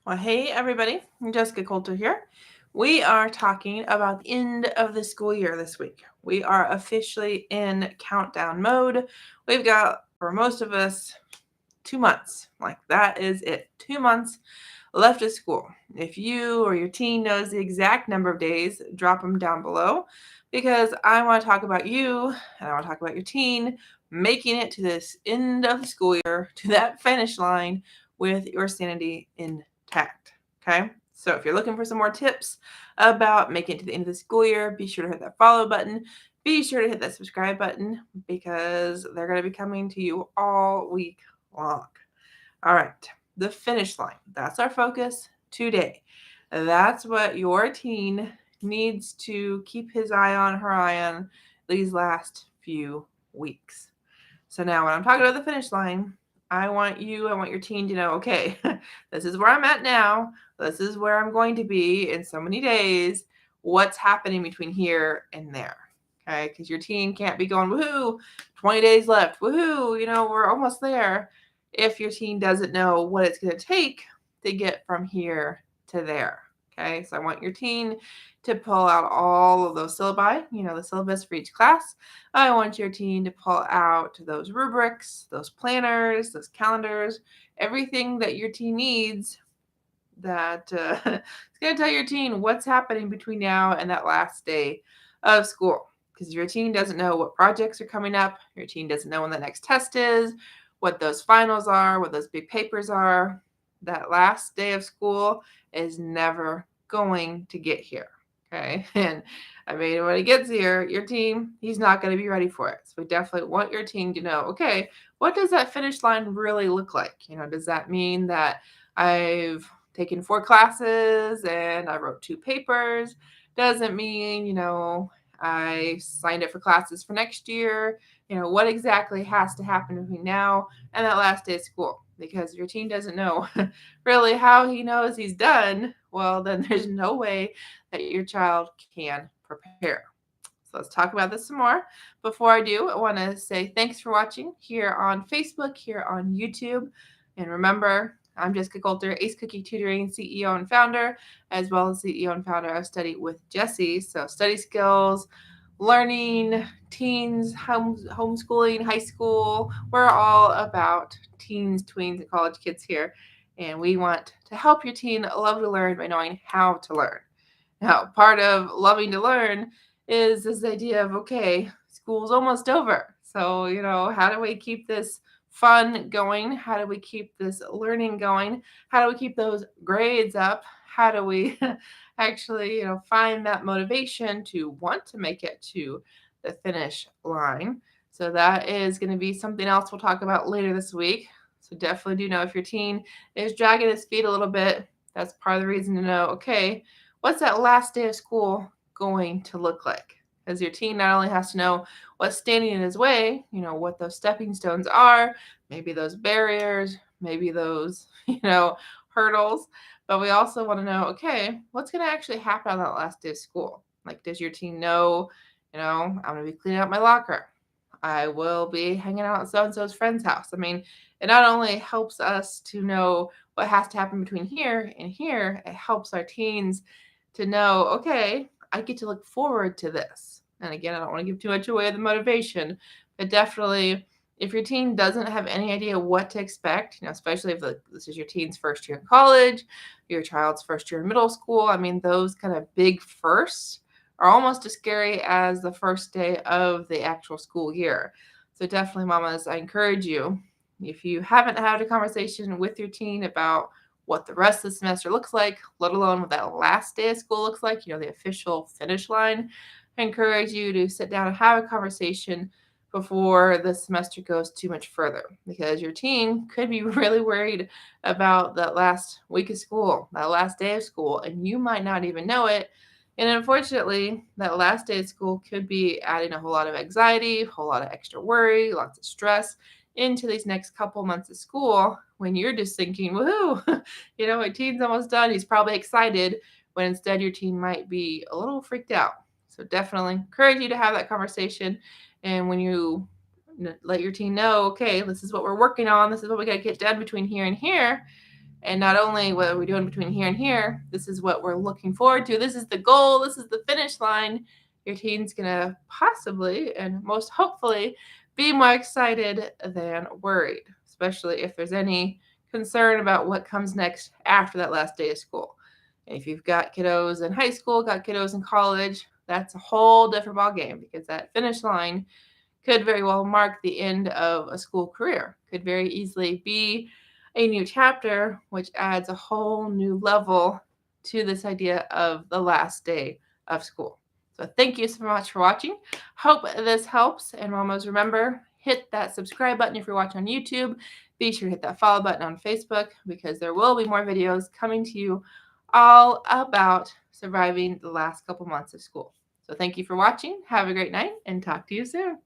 Well, hey everybody, Jessica Coulter here. We are talking about the end of the school year this week. We are officially in countdown mode. We've got, for most of us, 2 months. Like that is it. 2 months left of school. If you or your teen knows the exact number of days, drop them down below because I want to talk about you and I want to talk about your teen making it to this end of the school year, to that finish line with your sanity intact. Okay? So if you're looking for some more tips about making it to the end of the school year, be sure to hit that follow button. Be sure to hit that subscribe button because they're going to be coming to you all week long. All right, the finish line. That's our focus today. That's what your teen needs to keep his eye on, her eye on these last few weeks. So now when I'm talking about the finish line, I want your teen to know, okay, this is where I'm at now. This is where I'm going to be in so many days. What's happening between here and there? Okay, because your teen can't be going, woohoo, 20 days left, woohoo, we're almost there, if your teen doesn't know what it's going to take to get from here to there. Okay, so I want your teen to pull out all of those syllabi, the syllabus for each class. I want your teen to pull out those rubrics, those planners, those calendars, everything that your teen needs that it's going to tell your teen what's happening between now and that last day of school. Because your teen doesn't know what projects are coming up, your teen doesn't know when the next test is, what those finals are, what those big papers are. That last day of school is never going to get here. Okay. And I mean, when it gets here, your team, he's not going to be ready for it. So we definitely want your team to know, okay, what does that finish line really look like? Does that mean that I've taken 4 classes and I wrote 2 papers? Doesn't mean, I signed up for classes for next year. What exactly has to happen between now and that last day of school? Because if your teen doesn't know really how he knows he's done, well, then there's no way that your child can prepare. So let's talk about this some more. Before I do, I want to say thanks for watching here on Facebook, here on YouTube. And remember, I'm Jessica Coulter, Ace Cookie Tutoring CEO and founder, as well as CEO and founder of Study with Jessie. So study skills, learning, teens, homeschooling, high school. We're all about teens, tweens, and college kids here. And we want to help your teen love to learn by knowing how to learn. Now, part of loving to learn is this idea of, okay, school's almost over. So, how do we keep this fun going? How do we keep this learning going? How do we keep those grades up? How do we actually, find that motivation to want to make it to the finish line? So that is going to be something else we'll talk about later this week. So definitely do know if your teen is dragging his feet a little bit, that's part of the reason to know, okay, what's that last day of school going to look like? Because your teen not only has to know what's standing in his way, what those stepping stones are, maybe those barriers, maybe those, hurdles, but we also want to know, okay, what's going to actually happen on that last day of school? Like, does your teen know, I'm going to be cleaning out my locker. I will be hanging out at so-and-so's friend's house. I mean, it not only helps us to know what has to happen between here and here, it helps our teens to know, okay, I get to look forward to this. And again, I don't want to give too much away of the motivation, but definitely if your teen doesn't have any idea what to expect, especially if this is your teen's first year in college, your child's first year in middle school, I mean, those kind of big firsts are almost as scary as the first day of the actual school year. So definitely, mamas, I encourage you, if you haven't had a conversation with your teen about what the rest of the semester looks like, let alone what that last day of school looks like, the official finish line, I encourage you to sit down and have a conversation before the semester goes too much further, because your teen could be really worried about that last week of school, that last day of school, and you might not even know it. And unfortunately, that last day of school could be adding a whole lot of anxiety, a whole lot of extra worry, lots of stress into these next couple months of school when you're just thinking, woohoo, my teen's almost done. He's probably excited, when instead your teen might be a little freaked out. So definitely encourage you to have that conversation. And when you let your teen know, okay, this is what we're working on, this is what we got to get done between here and here, And not only what are we doing between here and here, this is what we're looking forward to. This is the goal. This is the finish line. Your teen's going to possibly and most hopefully be more excited than worried, especially if there's any concern about what comes next after that last day of school. And if you've got kiddos in high school, got kiddos in college, that's a whole different ballgame because that finish line could very well mark the end of a school career, could very easily be a new chapter, which adds a whole new level to this idea of the last day of school. So thank you so much for watching. Hope this helps. And almost remember, hit that subscribe button if you're watching on YouTube. Be sure to hit that follow button on Facebook because there will be more videos coming to you all about surviving the last couple months of school. So thank you for watching. Have a great night and talk to you soon.